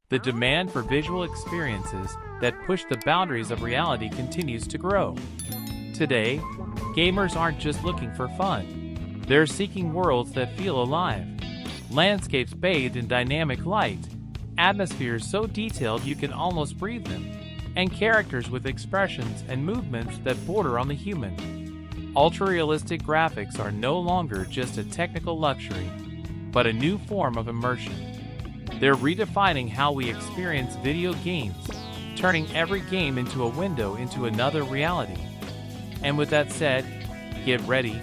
The demand for visual experiences that push the boundaries of reality continues to grow. Today, gamers aren't just looking for fun. They're seeking worlds that feel alive. Landscapes bathed in dynamic light, atmospheres so detailed you can almost breathe them, and characters with expressions and movements that border on the human. Ultra-realistic graphics are no longer just a technical luxury, but a new form of immersion. They're redefining how we experience video games, turning every game into a window into another reality. And with that said, get ready.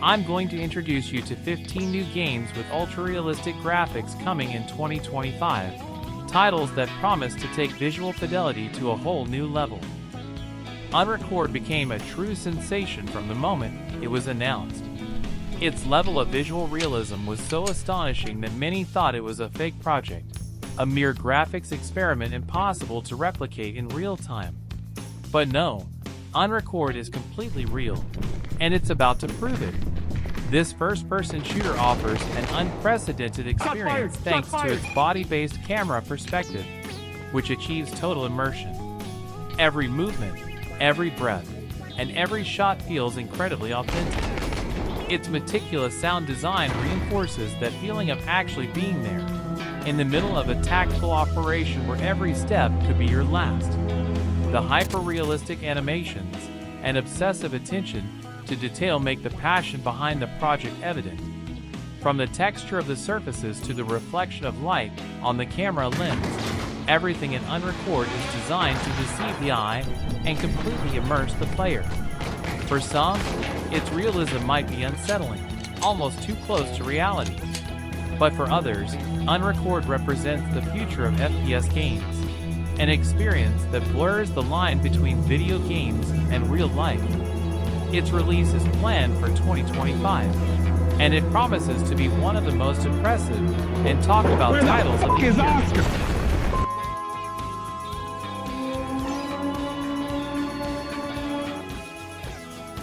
I'm going to introduce you to 15 new games with ultra-realistic graphics coming in 2025, titles that promise to take visual fidelity to a whole new level. Unrecord became a true sensation from the moment it was announced. Its level of visual realism was so astonishing that many thought it was a fake project, a mere graphics experiment impossible to replicate in real time. But no, Unrecord is completely real, and it's about to prove it. This first-person shooter offers an unprecedented experience thanks to its body-based camera perspective, which achieves total immersion. Every movement, every breath, and every shot feels incredibly authentic. Its meticulous sound design reinforces that feeling of actually being there, in the middle of a tactical operation where every step could be your last. The hyper-realistic animations and obsessive attention to detail make the passion behind the project evident. From the texture of the surfaces to the reflection of light on the camera lens, everything in Unrecord is designed to deceive the eye and completely immerse the player. For some, its realism might be unsettling, almost too close to reality. But for others, Unrecord represents the future of FPS games, an experience that blurs the line between video games and real life. Its release is planned for 2025, and it promises to be one of the most impressive and talked about titles of the year.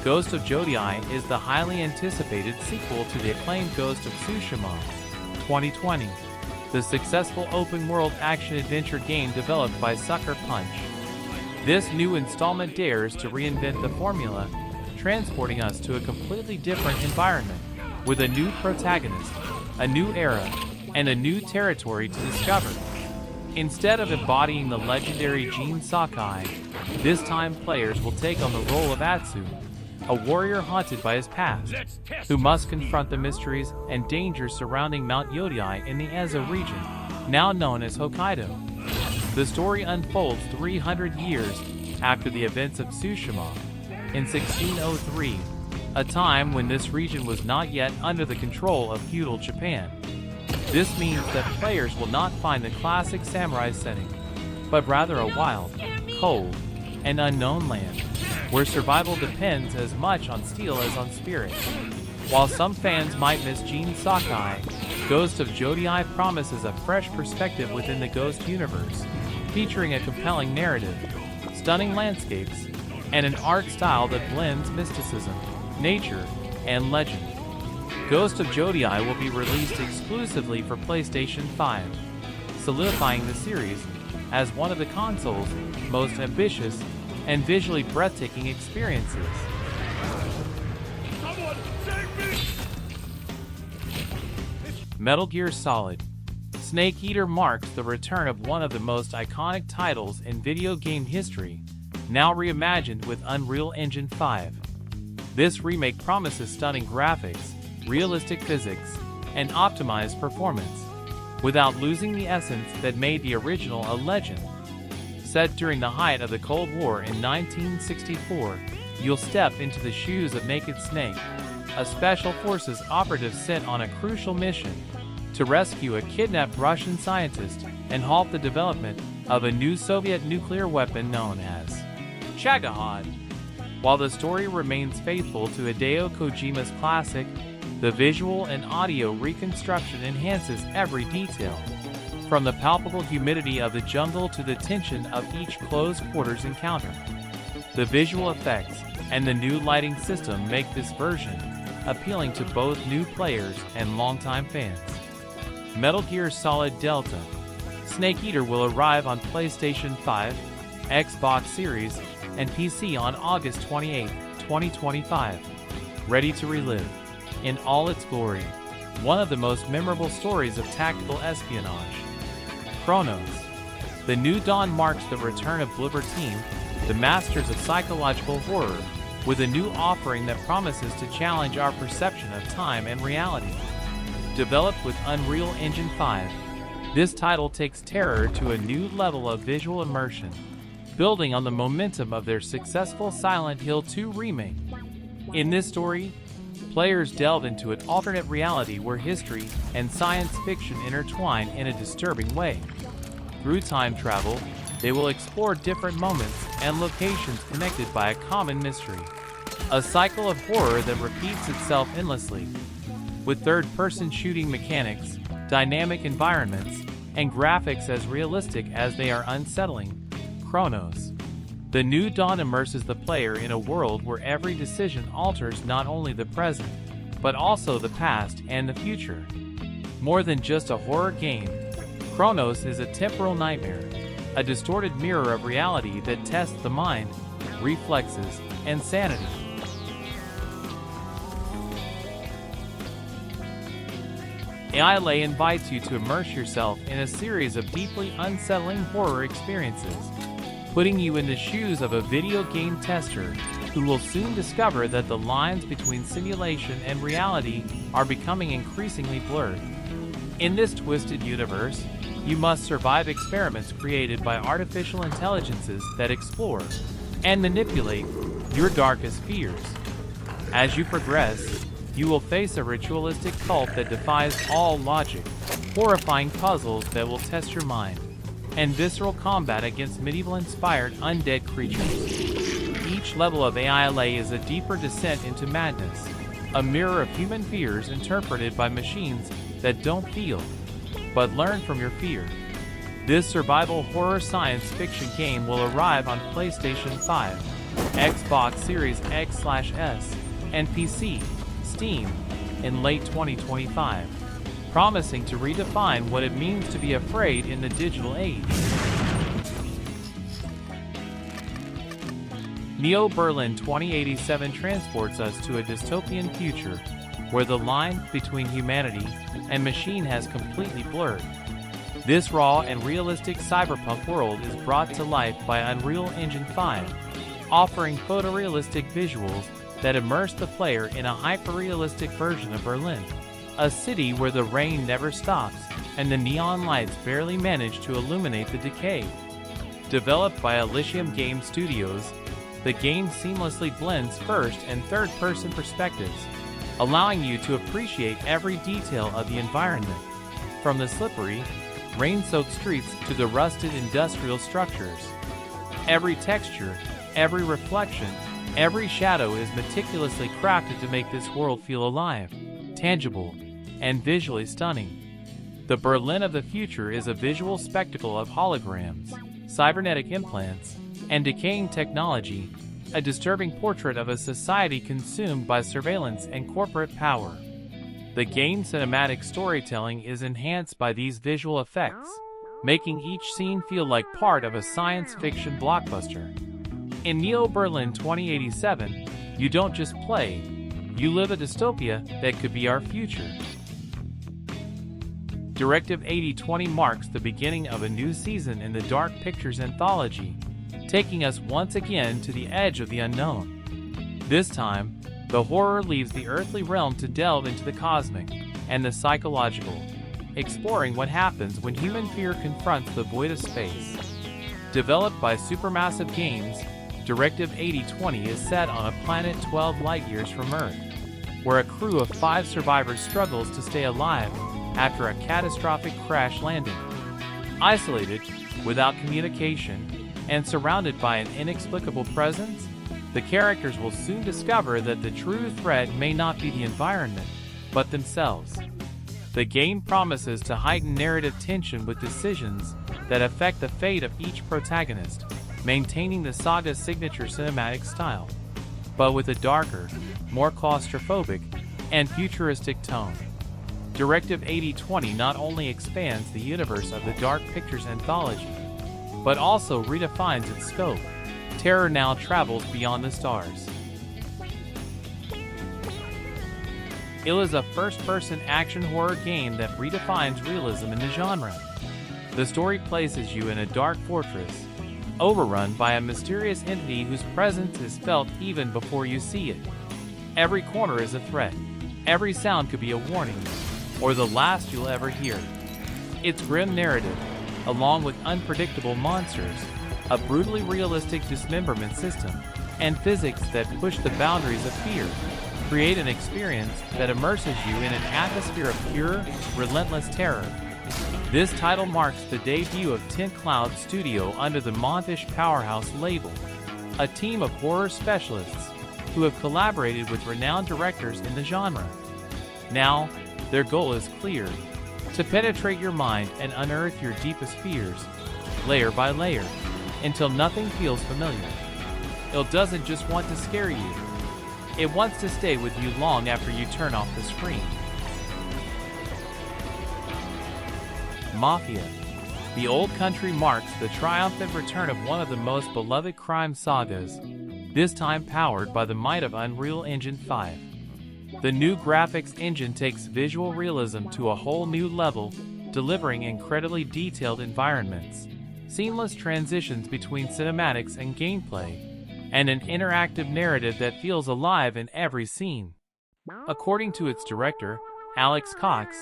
Ghost of Jodi is the highly anticipated sequel to the acclaimed Ghost of Tsushima 2020, the successful open-world action-adventure game developed by Sucker Punch. This new installment dares to reinvent the formula, transporting us to a completely different environment, with a new protagonist, a new era, and a new territory to discover. Instead of embodying the legendary Jin Sakai, this time players will take on the role of Atsu, a warrior haunted by his past, who must confront the mysteries and dangers surrounding Mount Yodai in the Ezo region, now known as Hokkaido. The story unfolds 300 years after the events of Tsushima, in 1603, a time when this region was not yet under the control of feudal Japan. This means that players will not find the classic samurai setting, but rather a wild, cold, and unknown land, where survival depends as much on steel as on spirit. While some fans might miss Jin Sakai, Ghost of Jodi promises a fresh perspective within the Ghost universe, featuring a compelling narrative, stunning landscapes, and an art style that blends mysticism, nature, and legend. Ghost of Jodi will be released exclusively for PlayStation 5, solidifying the series as one of the console's most ambitious and visually breathtaking experiences. Someone save me! Metal Gear Solid Snake Eater marks the return of one of the most iconic titles in video game history, now reimagined with Unreal Engine 5. This remake promises stunning graphics, realistic physics, and optimized performance, without losing the essence that made the original a legend. Set during the height of the Cold War in 1964, you'll step into the shoes of Naked Snake, a Special Forces operative sent on a crucial mission to rescue a kidnapped Russian scientist and halt the development of a new Soviet nuclear weapon known as Chagahad. While the story remains faithful to Hideo Kojima's classic, the visual and audio reconstruction enhances every detail, from the palpable humidity of the jungle to the tension of each close-quarters encounter. The visual effects and the new lighting system make this version appealing to both new players and longtime fans. Metal Gear Solid Delta Snake Eater will arrive on PlayStation 5, Xbox Series, and PC on August 28, 2025. Ready to relive, in all its glory, one of the most memorable stories of tactical espionage. Chronos. The New Dawn marks the return of Bloober Team, the masters of psychological horror, with a new offering that promises to challenge our perception of time and reality. Developed with Unreal Engine 5, this title takes terror to a new level of visual immersion, building on the momentum of their successful Silent Hill 2 remake. In this story, players delve into an alternate reality where history and science fiction intertwine in a disturbing way. Through time travel, they will explore different moments and locations connected by a common mystery. A cycle of horror that repeats itself endlessly. With third-person shooting mechanics, dynamic environments, and graphics as realistic as they are unsettling, Chronos. The New Dawn immerses the player in a world where every decision alters not only the present, but also the past and the future. More than just a horror game, Chronos is a temporal nightmare, a distorted mirror of reality that tests the mind, reflexes, and sanity. ILA invites you to immerse yourself in a series of deeply unsettling horror experiences, putting you in the shoes of a video game tester who will soon discover that the lines between simulation and reality are becoming increasingly blurred. In this twisted universe, you must survive experiments created by artificial intelligences that explore and manipulate your darkest fears. As you progress, you will face a ritualistic cult that defies all logic, horrifying puzzles that will test your mind, and visceral combat against medieval-inspired undead creatures. Each level of ILA is a deeper descent into madness, a mirror of human fears interpreted by machines that don't feel, but learn from your fear. This survival horror science fiction game will arrive on PlayStation 5, Xbox Series X/S, and PC, Steam, in late 2025, promising to redefine what it means to be afraid in the digital age. Neo Berlin 2087 transports us to a dystopian future where the line between humanity and machine has completely blurred. This raw and realistic cyberpunk world is brought to life by Unreal Engine 5, offering photorealistic visuals that immerse the player in a hyper-realistic version of Berlin, a city where the rain never stops and the neon lights barely manage to illuminate the decay. Developed by Elysium Game Studios, the game seamlessly blends first and third-person perspectives, allowing you to appreciate every detail of the environment, from the slippery, rain-soaked streets to the rusted industrial structures. Every texture, every reflection, every shadow is meticulously crafted to make this world feel alive, tangible, and visually stunning. The Berlin of the future is a visual spectacle of holograms, cybernetic implants, and decaying technology, a disturbing portrait of a society consumed by surveillance and corporate power. The game's cinematic storytelling is enhanced by these visual effects, making each scene feel like part of a science fiction blockbuster. In Neo Berlin 2087, you don't just play, you live a dystopia that could be our future. Directive 8020 marks the beginning of a new season in the Dark Pictures anthology, taking us once again to the edge of the unknown. This time, the horror leaves the earthly realm to delve into the cosmic and the psychological, exploring what happens when human fear confronts the void of space. Developed by Supermassive Games, Directive 8020 is set on a planet 12 light-years from Earth, where a crew of 5 survivors struggles to stay alive after a catastrophic crash landing. Isolated, without communication, and surrounded by an inexplicable presence, the characters will soon discover that the true threat may not be the environment, but themselves. The game promises to heighten narrative tension with decisions that affect the fate of each protagonist, maintaining the saga's signature cinematic style, but with a darker, more claustrophobic, and futuristic tone. Directive 8020 not only expands the universe of the Dark Pictures anthology, but also redefines its scope. Terror now travels beyond the stars. It is a first-person action horror game that redefines realism in the genre. The story places you in a dark fortress, overrun by a mysterious entity whose presence is felt even before you see it. Every corner is a threat. Every sound could be a warning, or the last you'll ever hear. Its grim narrative, along with unpredictable monsters, a brutally realistic dismemberment system, and physics that push the boundaries of fear, create an experience that immerses you in an atmosphere of pure, relentless terror. This title marks the debut of Tint Cloud Studio under the Montish Powerhouse label, a team of horror specialists who have collaborated with renowned directors in the genre. Now, their goal is clear: to penetrate your mind and unearth your deepest fears, layer by layer, until nothing feels familiar. It doesn't just want to scare you. It wants to stay with you long after you turn off the screen. Mafia. The Old Country marks the triumphant return of one of the most beloved crime sagas, this time powered by the might of Unreal Engine 5. The new graphics engine takes visual realism to a whole new level, delivering incredibly detailed environments, seamless transitions between cinematics and gameplay, and an interactive narrative that feels alive in every scene. According to its director, Alex Cox,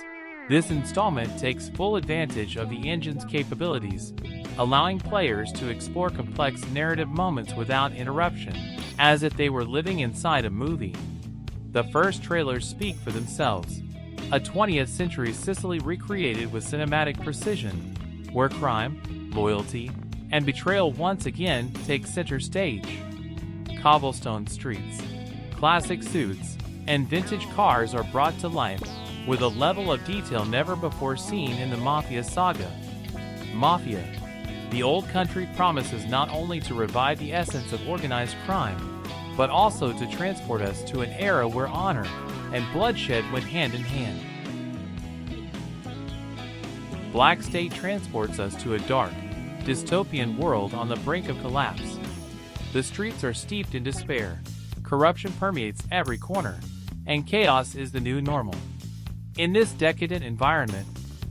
this installment takes full advantage of the engine's capabilities, allowing players to explore complex narrative moments without interruption, as if they were living inside a movie. The first trailers speak for themselves. A 20th century Sicily recreated with cinematic precision, where crime, loyalty, and betrayal once again take center stage. Cobblestone streets, classic suits, and vintage cars are brought to life with a level of detail never before seen in the Mafia saga. Mafia. The Old Country promises not only to revive the essence of organized crime, but also to transport us to an era where honor and bloodshed went hand in hand. Black State transports us to a dark, dystopian world on the brink of collapse. The streets are steeped in despair, corruption permeates every corner, and chaos is the new normal. In this decadent environment,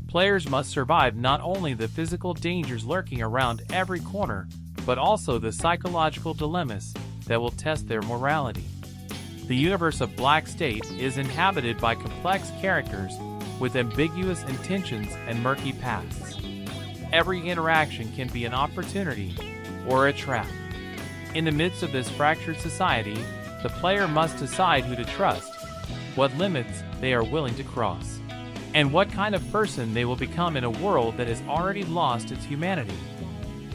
players must survive not only the physical dangers lurking around every corner, but also the psychological dilemmas that will test their morality. The universe of Black State is inhabited by complex characters with ambiguous intentions and murky pasts. Every interaction can be an opportunity or a trap. In the midst of this fractured society, the player must decide who to trust, what limits they are willing to cross, and what kind of person they will become in a world that has already lost its humanity.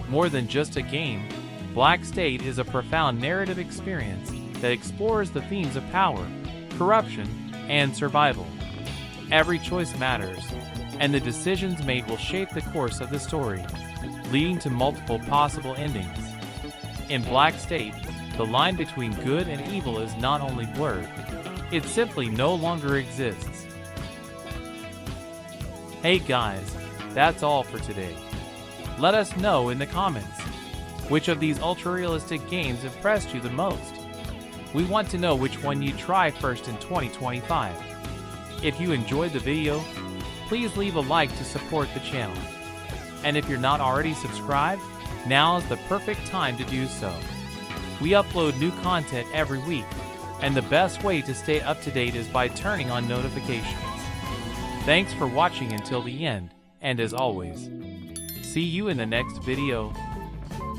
More than just a game, Black State is a profound narrative experience that explores the themes of power, corruption, and survival. Every choice matters, and the decisions made will shape the course of the story, leading to multiple possible endings. In Black State, the line between good and evil is not only blurred, it simply no longer exists. Hey guys, that's all for today. Let us know in the comments, which of these ultra-realistic games impressed you the most? We want to know which one you try first in 2025. If you enjoyed the video, please leave a like to support the channel. And if you're not already subscribed, now is the perfect time to do so. We upload new content every week, and the best way to stay up to date is by turning on notifications. Thanks for watching until the end, and as always, see you in the next video.